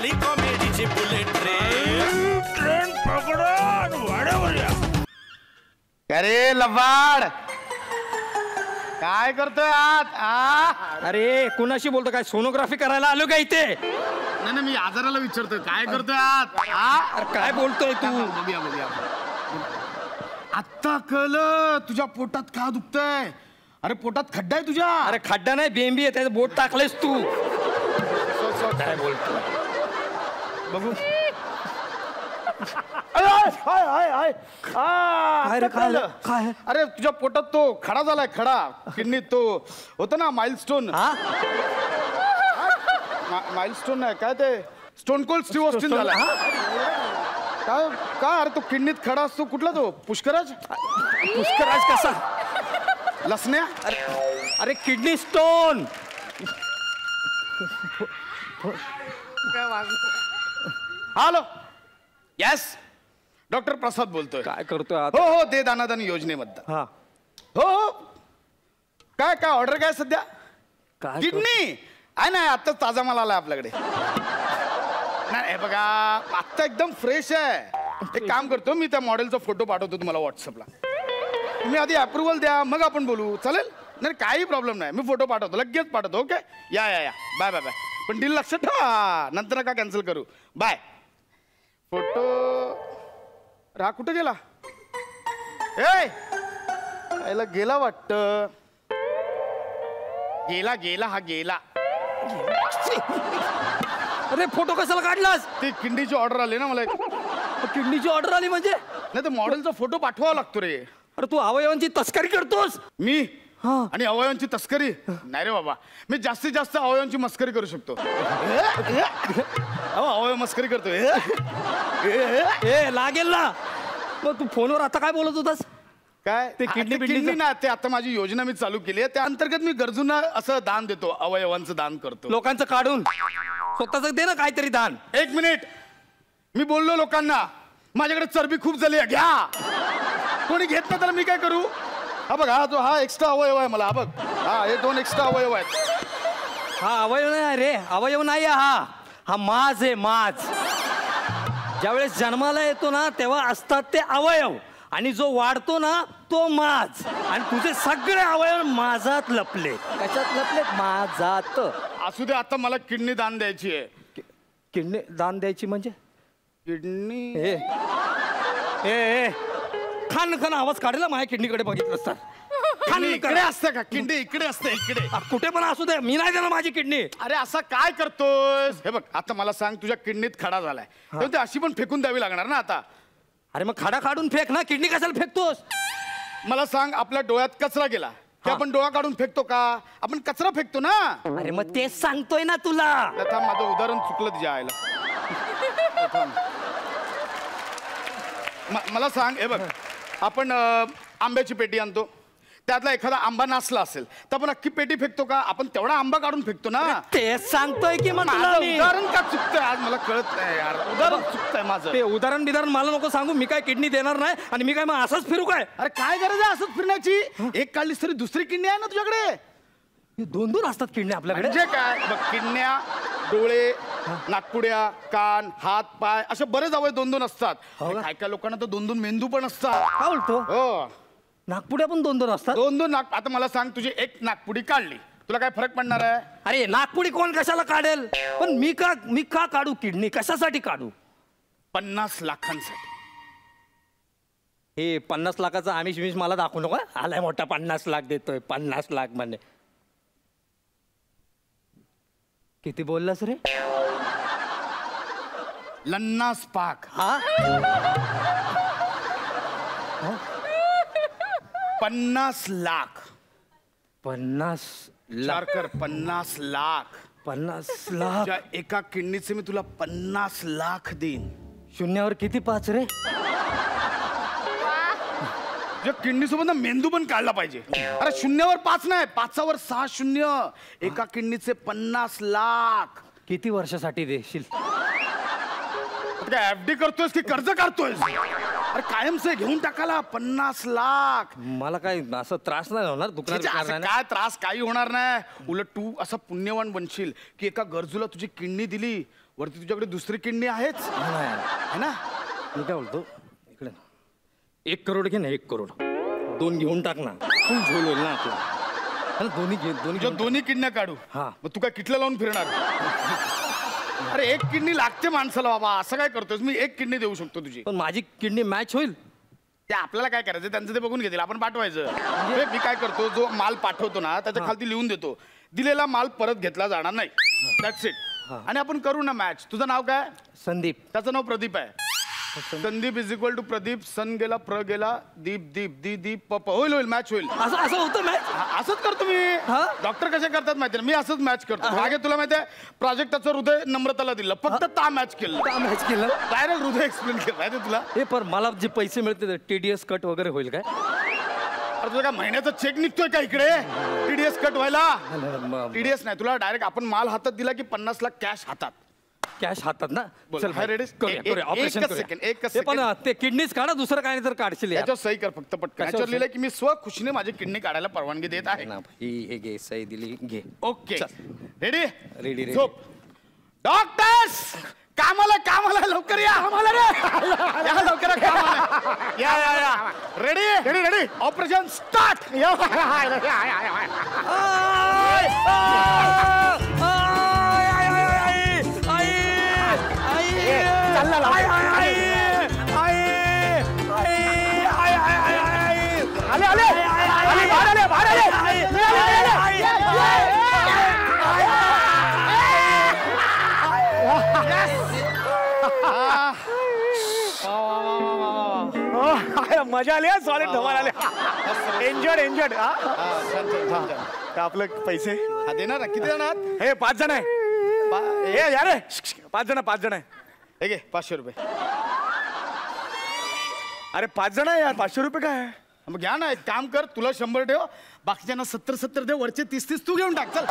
निघाली कॉमेडीची bullet train पकडा वाड्यावर या. अरे लबाड काय करतोय आत? अरे कुणाशी बोलतो काय? सोनोग्राफी करायला आलो का इथे? नाही मी आजाराला विचारतोय काय करतोय आत? अरे काय बोलतोय तू? बघूया आत्ता कळलं तुझ्या पोटात का दुखतंय. अरे पोटात खड्डा आहे तुझ्या. अरे खड्डा नाही बेंबी आहे, त्याचं बोट टाकलेस तू. काय बोलतो बघू. काय? अरे तुझ्या पोटात तो खडा झालाय, खडा किडनीत तो होतं ना माइलस्टोन. माइलस्टोन नाही काय ते स्टोन कोल्ड स्टीव्ह ऑस्टिन झाला. काय काय अरे तो किडनीत खडा असतो कुठला तो? पुष्कराज. पुष्कराज कसा? लसण्या. अरे kidney stone. Hello yes doctor Prasad बोलतोय. काय करतोय? हो हो दे दानादान योजनेबद्दल. हा हो हो काय काय ऑर्डर काय सध्या? काय किडनी आहे ना आता ताजा माल आलाय आपल्याकडे. नाही बघा आत्ता एकदम फ्रेश आहे. एक काम करतो मी त्या मॉडेलचा फोटो पाठवतो तुम्हाला व्हॉट्सअपला. तुम्ही आधी अप्रुव्हल द्या मग आपण बोलू. चालेल? नाही काही प्रॉब्लेम नाही. मी फोटो पाठवतो लगेच पाठवतो. ओके या या या बाय बाय बाय. पण डील लक्षात ठेवा नंतर नका कॅन्सल करू. बाय. फोटो रा कुठे गेला? याला गेला वाटतं. गेला गेला हा गेला. अरे फोटो कशाला काढलास? ती किडनीची ऑर्डर आली ना मला. किडनीची ऑर्डर आली म्हणजे? नाही तर मॉडेलचा फोटो पाठवावा लागतो रे. अरे तू अवयवांची तस्करी करतोस? मी आणि अवयवांची तस्करी नाही रे बाबा. मी जास्तीत जास्त अवयवांची मस्करी करू शकतो. अवयव मस्करी करतोय. लागेल ना. मग तू फोनवर आता काय बोलत होतास? काय ते किडनी ना ते आता माझी योजना मी चालू केली आहे. त्या अंतर्गत मी गरजूंना असं दान देतो. अवयवांचं दान करतो. लोकांचं काढून स्वतःच दे ना काहीतरी दान. एक मिनिट मी बोललो लोकांना माझ्याकडे चरबी खूप झाली आहे घ्या. कोणी घेत नाही त्याला मी काय करू? हा बघ हा एक्स्ट्रा अवयव आहे मला. हा बघ हे 2 एक्स्ट्रा अवयव आहेत. हा अवयव नाही रे. अवयव नाही हा माज आहे माज. ज्यावेळेस जन्माला येतो ना तेव्हा असतात ते अवयव आणि जो वाढतो ना तो माज. आणि तुझे सगळे अवयव माझात लपले. कशात लपले? माझात. असू दे आता मला किडनी दान द्यायची आहे. किडनी दान द्यायची म्हणजे? किडनी खान आवाज काढला माझ्या किडनीकडे बघितलं असतात. इकडे असतं का? किडनी इकडे असते. इकडे कुठे पण असू दे मी नाही देणार माझी किडनी. अरे असं काय करतोय? हे बघ आता मला सांग तुझ्या किडनीत खडा झालाय तर ते अशी पण फेकून द्यावी लागणार ना आता. अरे मग खडा काढून फेक ना. किडनी कशाला फेकतोस? मला सांग आपल्या डोळ्यात कचरा गेला की आपण डोळा काढून फेकतो का? आपण कचरा फेकतो ना. अरे मग तेच सांगतोय ना तुला. आता माझं उदाहरण चुकलं तुझ्या आईला. मला सांग हे बघ आपण आंब्याची पेटी आणतो. त्यातला एखादा आंबा नासला असेल तर आपण अख्खी पेटी फेकतो का? आपण तेवढा आंबा काढून फेकतो ना. तेच सांगतोय की मग उदाहरण का चुकतंय आज मला कळत नाही यार. उदाहरण चुकतंय माझं. ते उदाहरण मला नको सांगू. मी काय किडनी देणार नाही आणि मी काय मग असंच फिरू काय? अरे काय गरज आहे असंच फिरण्याची? एक काढलीस तरी दुसरी किडनी आहे ना तुझ्याकडे. 2 असतात किडनी आपल्याकडे. म्हणजे काय बघ किडन्या डोळे नाकपुड्या कान हात पाय असे बरेच अवयव 2 असतात. काय काय लोकांना तर 2 मेंदू पण असतात. काय बोलतो? हो नागपुड्या पण 2 असतात. 2 नाक. आता मला सांग तुझी एक नाकपुडी काढली तुला काय फरक पडणार आहे? अरे नागपुडी कोण कशाला काढेल? पण मी का काढू किडनी? कशासाठी काढू? 50 लाखांसाठी. हे 50 लाखाचा आमिष मला दाखवू नका. आलाय मोठा 50 लाख देतोय. 50 लाख म्हणजे किती बोललास रे? लन्नास पाक. 50 लाख. 50 लाख. 50 लाख. 50 लाख. एका किडनीचे मी तुला 50 लाख देईन. शून्यावर किती 5 रे? किडनी सोबत मेंदू पण काढला पाहिजे. अरे 0वर 5 नाही 5वर 6 शून्य. एका किडनीचे 50 लाख. किती वर्षासाठी देशील? काय एफडी करतोयस की कर्ज काढतोयस? अरे कायमचं घेऊन टाकाला 50 लाख. मला काही असं त्रास नाही होणार दुकानात. काय त्रास काही होणार नाही. उलट तू असा पुण्यवान बनशील की एका गरजूला तुझी किडनी दिली, वरती तुझ्याकडे दुसरी किडनी आहेच है ना. मी काय बोलतो इकडे 1 करोड घे ना. 1 करोड 2 घेऊन टाक ना. खूप झोल होईल ना आपला. दोन्ही घे. दोन्ही किडन्या काढू. हा. मग तू काय किटल्या लावून फिरणार. अरे 1 किडनी लागते माणसाला बाबा. असं काय करतोस. मी 1 किडनी देऊ शकतो तुझी. पण माझी किडनी मॅच होईल. ते आपल्याला काय करायचं त्यांचं ते बघून घेतील. आपण पाठवायचं. मी काय करतो जो माल पाठवतो ना त्याच्या खालती लिहून देतो दिलेला माल परत घेतला जाणार नाही. That's it. आणि आपण करू ना मॅच. तुझं नाव काय. संदीप. त्याचं नाव प्रदीप आहे. Sandeep is equal to Pradeep. सन गेला प्र गेला दीप दीप दी दीप प होईल होईल मॅच होईल. असं होतं मॅच. असंच करतो मी. डॉक्टर कसे करतात माहिती ना. मी असंच मॅच करतो. मागे तुला माहिती आहे प्राजक्ताचं हृदय नम्रताला दिलं फक्त ता मॅच केलं. डायरेक्ट हृदय एक्सप्लेन केलं माहिती तुला. हे पण मला जे पैसे मिळते TDS कट वगैरे होईल काय. अरे तुझा काय महिन्याचा चेक निघतोय का इकडे TDS कट व्हायला. TDS नाही तुला डायरेक्ट आपण माल हातात दिला की 50 लाख कॅश हातात. कॅश हातात ना. चल ऑपरेशन पण ते किडनीच काढा. दुसरं काय नाही तर काढशील. याच्यावर सही कर फक्त पटकन. याच्यावर लिहिलंय की मी स्वखुशीने माझी किडनी काढायला परवानगी देत आहे. हे घे सही दिली घे. Okay ready. रेडी. झोप. डॉक्टर्स कामाला लवकर या. आम्हाला रे या लवकर कामाला. या रेडी ऑपरेशन स्टार्ट. मजा आली. सॉलिड धमाल आले. एन्जॉयड. आपलं पैसे देणार किती देणार. हे 5 जण आहे. यार 5 जण आहे. हे घे 500 रुपये. अरे 5 जण आहे यार. 500 रुपये काय. मग घ्या ना. एक काम कर तुला 100 ठेव. बाकीच्यांना 70 दे. वरचे 30 तू घेऊन टाक. चल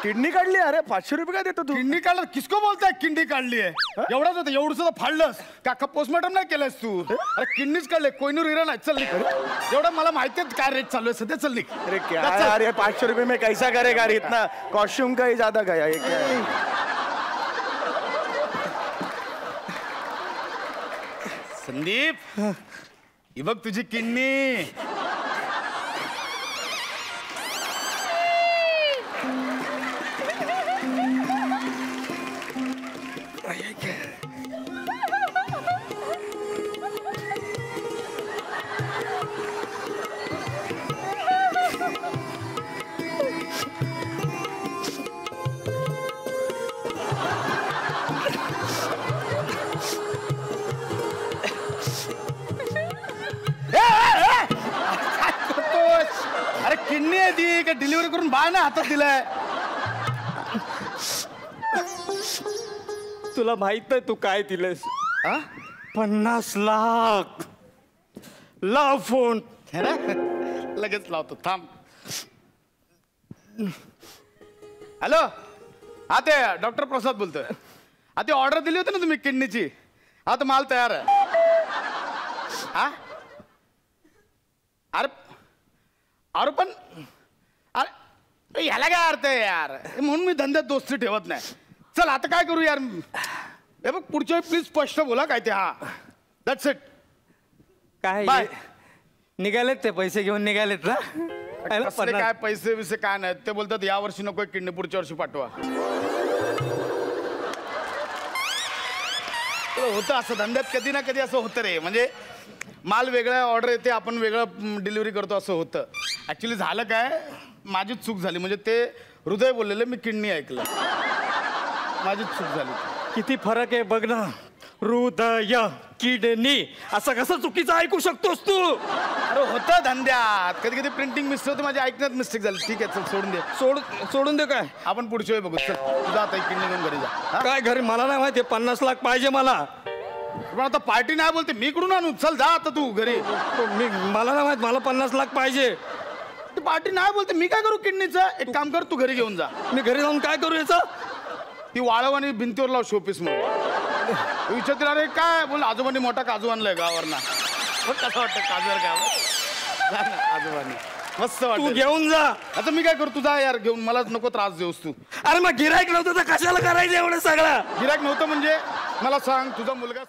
किडनी काढली. अरे 500 रुपये काय देतो तू. किडनी काढलं किसको बोलताय. किडनी काढली आहे एवढंच होतं. एवढंच फाडलंस का पोस्टमॉर्टम नाही केलंस तू. अरे किडनीच काढले. कोहिनूर हिरा नाही. चल निघ. एवढं मला माहिती आहे काय रेट चालू आहे सध्या. चल निघ. अरे क्या यार 500 रुपये में कैसा करेगा. इतना कॉस्ट्यूम का ही ज्यादा गया. संदीप ही बघ तुझी किडनी. अरे किडनी आहे ती का डिलिव्हरी करून बाळ ना हातात दिलाय. तुला माहित आहे तू काय दिलंस. 50 लाख. लाव फोन. लगेच लावतो थांब. हॅलो. हा ते डॉक्टर प्रसाद बोलतोय. हा ते ऑर्डर दिली होती ना तुम्ही किडनीची. हा तर माल तयार आहे. अरे पण अरे ह्याला काय अर्थ आहे यार. म्हणून मी धंद्यात दोस्ती ठेवत नाही. चल आता काय करू यार. हे बघ पुढच्या वेळी प्लीज स्पष्ट बोला काय ते. हा दॅट्स इट. काय बाय. निघालेत ते पैसे घेऊन निघालेत ना. कसले काय पैसे विसे काय नाहीत. ते बोलतात या वर्षी नको किडनी पुढच्या वर्षी पाठवा. होतं असं धंद्यात कधी ना कधी असं होतं रे. म्हणजे माल वेगळा ऑर्डर येते आपण वेगळं डिलिव्हरी करतो असं होतं. ऍक्च्युली झालं काय माझीच चूक झाली. म्हणजे ते हृदय बोललेलं मी किडनी ऐकलं. माझीच चूक झाली. किती फरक आहे बघ ना. हृदय किडनी असं कसं चुकीचं ऐकू शकतोस तू. अरे होतं धंद्यात कधी कधी प्रिंटिंग मिस्टेक होते. माझी ऐकण्यात मिस्टेक झाली. ठीक आहे चल सोडून दे. सोडून दे काय. आपण पुढच्या वेळी बघू. चल तुझा आता किडनी घेऊन घरी जा. काय घरी मला नाही माहिती. 50 लाख पाहिजे मला. पण आता पार्टी नाही बोलते मी इकडून आणू. चल जा आता तू घरी. मला नाही माहित. मला 50 लाख पाहिजे. पार्टी नाही बोलते मी काय करू किडनीचं. एक काम कर तू घरी घेऊन जा. मी घरी जाऊन काय करू याचं. ती वाळव आणि भिंतीवर लाव शोपीस म्हणून. विचारतील अरे काय बोल आजोबांनी मोठा काजू आणलाय गावावरना मग कसं वाटतं काजूवर गाव आजोबांनी मस्त तू वाटत घेऊन जा. आता मी काय करू तू जा यार घेऊन मला नको त्रास देऊस तू अरे मग गिरायक नव्हतं तर कशाला करायचं एवढं सगळं. गिरायक नव्हतं म्हणजे मला सांग तुझा मुलगा